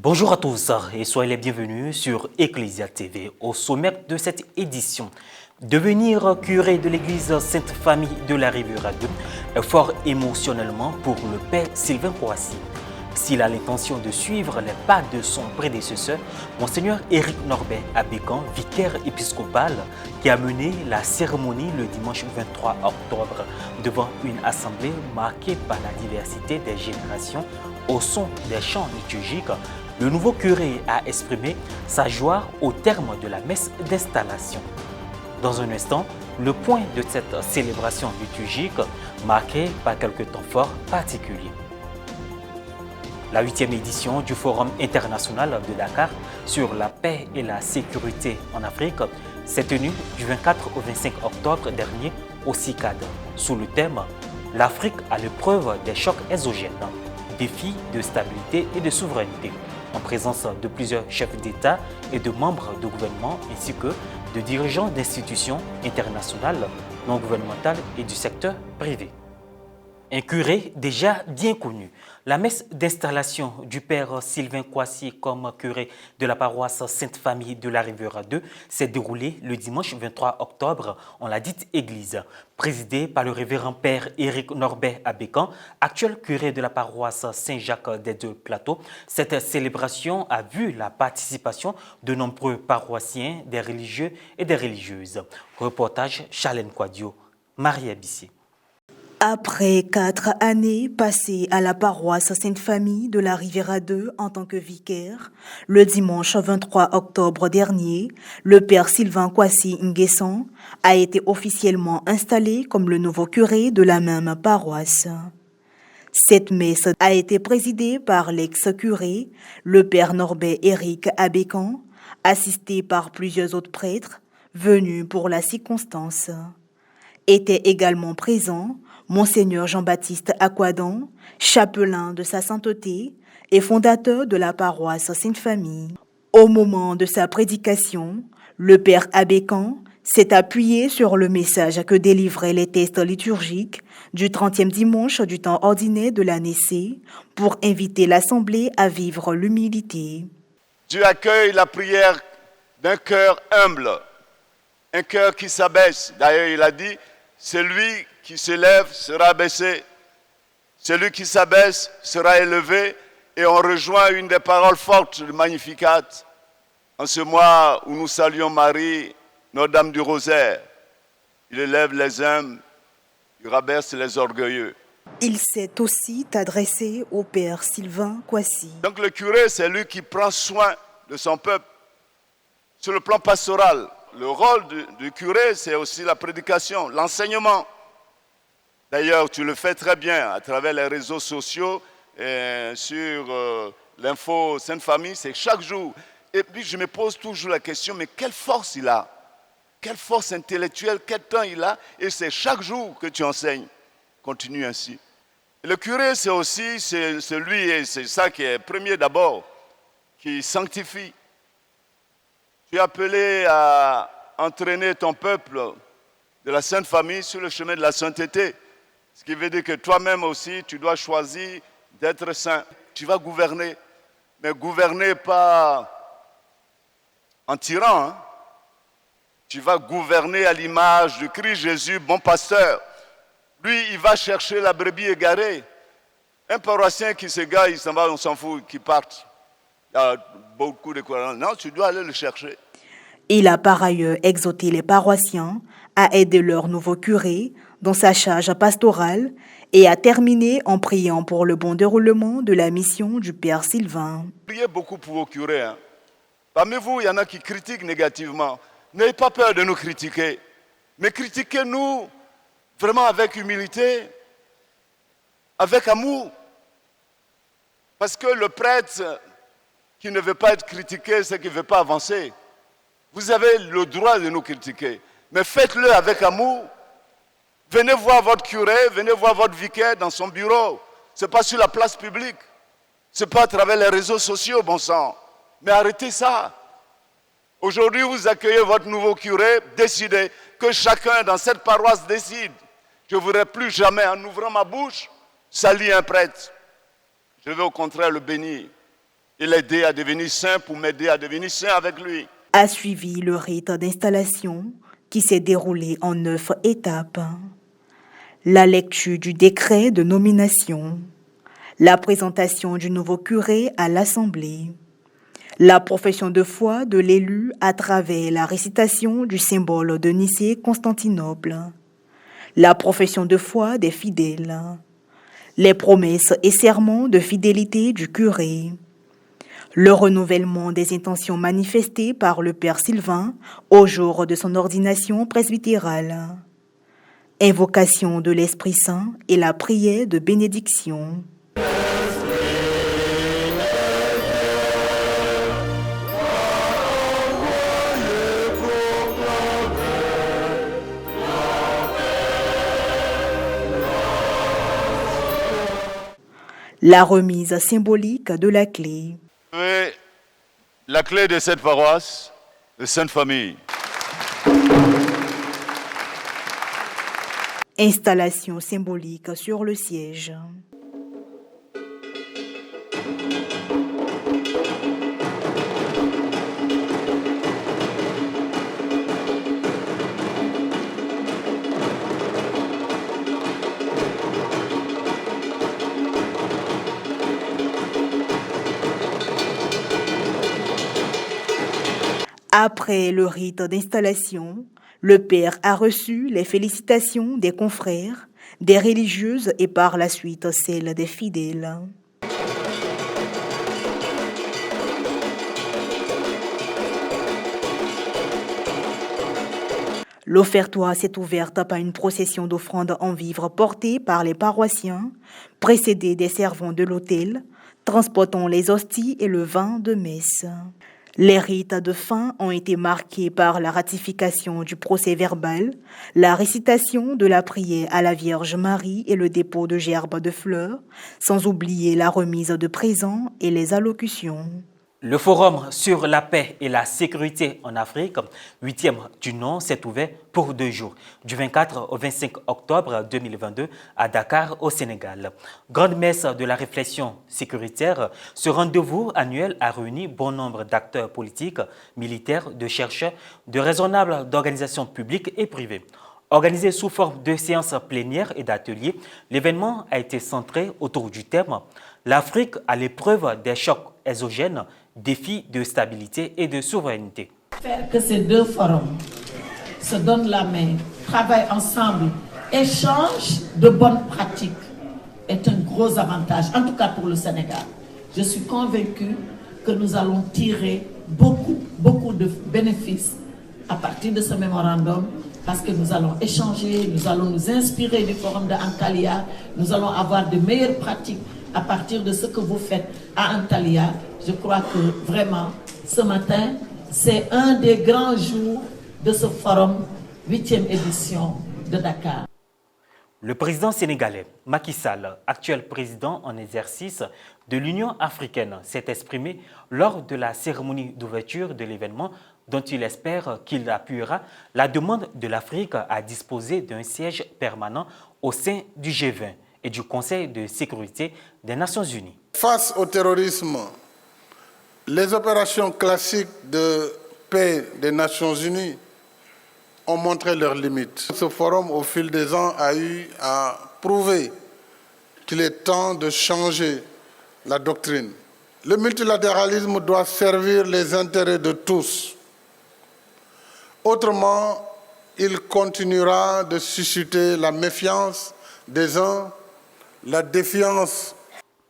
Bonjour à tous et soyez les bienvenus sur Ecclesia TV. Au sommaire de cette édition, devenir curé de l'église Sainte-Famille de la Riviera 2 est fort émotionnellement pour le père Sylvain Kouassi. S'il a l'intention de suivre les pas de son prédécesseur, Monseigneur Éric Norbert Abécan, vicaire épiscopal, qui a mené la cérémonie le dimanche 23 octobre devant une assemblée marquée par la diversité des générations au son des chants liturgiques, le nouveau curé a exprimé sa joie au terme de la messe d'installation. Dans un instant, le point de cette célébration liturgique marquée par quelques temps forts particuliers. La 8e édition du Forum international de Dakar sur la paix et la sécurité en Afrique s'est tenue du 24 au 25 octobre dernier au CICAD, sous le thème « L'Afrique à l'épreuve des chocs exogènes, défis de stabilité et de souveraineté », en présence de plusieurs chefs d'État et de membres de gouvernement ainsi que de dirigeants d'institutions internationales, non gouvernementales et du secteur privé. Un curé déjà bien connu. La messe d'installation du père Sylvain Kouassi comme curé de la paroisse Sainte-Famille de la Riviera 2 s'est déroulée le dimanche 23 octobre en la dite église. Présidée par le révérend père Éric Norbert Abécan, actuel curé de la paroisse Saint-Jacques des Deux Plateaux, cette célébration a vu la participation de nombreux paroissiens, des religieux et des religieuses. Reportage Charlène Quadio, Marie Abissier. Après 4 années passées à la paroisse Sainte-Famille de la Riviera 2 en tant que vicaire, le dimanche 23 octobre dernier, le père Sylvain Kouassi Nguessan a été officiellement installé comme le nouveau curé de la même paroisse. Cette messe a été présidée par l'ex-curé, le père Norbert Éric Abécan, assisté par plusieurs autres prêtres venus pour la circonstance. Étaient également présents Monseigneur Jean-Baptiste Aquadan, chapelain de sa sainteté et fondateur de la paroisse Sainte-Famille. Au moment de sa prédication, le père Abécan s'est appuyé sur le message que délivraient les textes liturgiques du 30e dimanche du temps ordinaire de l'année C pour inviter l'Assemblée à vivre l'humilité. Dieu accueille la prière d'un cœur humble, un cœur qui s'abaisse. D'ailleurs, il a dit, celui qui s'élève sera abaissé, celui qui s'abaisse sera élevé, et on rejoint une des paroles fortes du Magnificat en ce mois où nous saluons Marie, Notre-Dame du Rosaire. Il élève les humbles, il rabaisse les orgueilleux. Il s'est aussi adressé au père Sylvain Kouassi. Donc le curé, c'est lui qui prend soin de son peuple. Sur le plan pastoral, le rôle du curé, c'est aussi la prédication, l'enseignement. D'ailleurs, tu le fais très bien à travers les réseaux sociaux, et sur l'info Sainte-Famille, c'est chaque jour. Et puis je me pose toujours la question, mais quelle force il a? Quelle force intellectuelle, quel temps il a? Et c'est chaque jour que tu enseignes. Continue ainsi. Le curé, c'est aussi celui, et c'est ça qui est premier d'abord, qui sanctifie. Tu es appelé à entraîner ton peuple de la Sainte Famille sur le chemin de la sainteté. Ce qui veut dire que toi-même aussi, tu dois choisir d'être saint. Tu vas gouverner, mais gouverner pas en tyran. Hein? Tu vas gouverner à l'image du Christ Jésus, bon pasteur. Lui, il va chercher la brebis égarée. Un paroissien qui s'égare, il s'en va, on s'en fout, qui parte. Il y a beaucoup de courants. Non, tu dois aller le chercher. Il a par ailleurs exhorté les paroissiens à aider leur nouveau curé dans sa charge pastorale et a terminé en priant pour le bon déroulement de la mission du père Sylvain. Priez beaucoup pour vos curés. Hein. Parmi vous, il y en a qui critiquent négativement. N'ayez pas peur de nous critiquer, mais critiquez-nous vraiment avec humilité, avec amour. Parce que le prêtre qui ne veut pas être critiqué, c'est qu'il ne veut pas avancer. Vous avez le droit de nous critiquer, mais faites-le avec amour. Venez voir votre curé, venez voir votre vicaire dans son bureau. Ce n'est pas sur la place publique. Ce n'est pas à travers les réseaux sociaux, bon sang. Mais arrêtez ça. Aujourd'hui, vous accueillez votre nouveau curé, décidez que chacun dans cette paroisse décide. Je ne voudrais plus jamais, en ouvrant ma bouche, salir un prêtre. Je vais au contraire le bénir. et l'aider à devenir saint pour m'aider à devenir saint avec lui. A suivi le rite d'installation qui s'est déroulé en 9 étapes. La lecture du décret de nomination, la présentation du nouveau curé à l'Assemblée, la profession de foi de l'élu à travers la récitation du symbole de Nicée-Constantinople, la profession de foi des fidèles, les promesses et serments de fidélité du curé, le renouvellement des intentions manifestées par le Père Sylvain au jour de son ordination presbytérale, invocation de l'Esprit Saint et la prière de bénédiction. La remise symbolique de la clé. Et la clé de cette paroisse, de Sainte Famille. Installation symbolique sur le siège. Après le rite d'installation, le père a reçu les félicitations des confrères, des religieuses et par la suite celles des fidèles. L'offertoire s'est ouverte par une procession d'offrandes en vivres portée par les paroissiens, précédée des servants de l'autel, transportant les hosties et le vin de messe. Les rites de fin ont été marqués par la ratification du procès-verbal, la récitation de la prière à la Vierge Marie et le dépôt de gerbes de fleurs, sans oublier la remise de présents et les allocutions. Le forum sur la paix et la sécurité en Afrique, 8e du nom, s'est ouvert pour 2 jours, du 24 au 25 octobre 2022 à Dakar, au Sénégal. Grande messe de la réflexion sécuritaire, ce rendez-vous annuel a réuni bon nombre d'acteurs politiques, militaires, de chercheurs, de raisonnables d'organisations publiques et privées. Organisé sous forme de séances plénières et d'ateliers, l'événement a été centré autour du thème « L'Afrique à l'épreuve des chocs exogènes, défis de stabilité et de souveraineté ». Faire que ces deux forums se donnent la main, travaillent ensemble, échangent de bonnes pratiques est un gros avantage, en tout cas pour le Sénégal. Je suis convaincue que nous allons tirer beaucoup de bénéfices à partir de ce mémorandum, parce que nous allons échanger, nous allons nous inspirer du forum de Antalya, nous allons avoir de meilleures pratiques à partir de ce que vous faites à Antalya. Je crois que vraiment, ce matin, c'est un des grands jours de ce forum, 8e édition de Dakar. Le président sénégalais Macky Sall, actuel président en exercice de l'Union africaine, s'est exprimé lors de la cérémonie d'ouverture de l'événement dont il espère qu'il appuiera la demande de l'Afrique à disposer d'un siège permanent au sein du G20 et du Conseil de sécurité des Nations Unies. Face au terrorisme, les opérations classiques de paix des Nations Unies ont montré leurs limites. Ce forum, au fil des ans, a eu à prouver qu'il est temps de changer la doctrine. Le multilatéralisme doit servir les intérêts de tous. Autrement, il continuera de susciter la méfiance des uns, la défiance.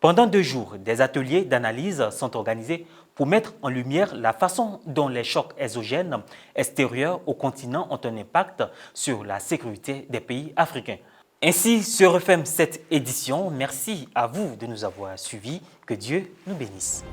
Pendant 2 jours, des ateliers d'analyse sont organisés pour mettre en lumière la façon dont les chocs exogènes extérieurs au continent ont un impact sur la sécurité des pays africains. Ainsi se referme cette édition. Merci à vous de nous avoir suivis. Que Dieu nous bénisse.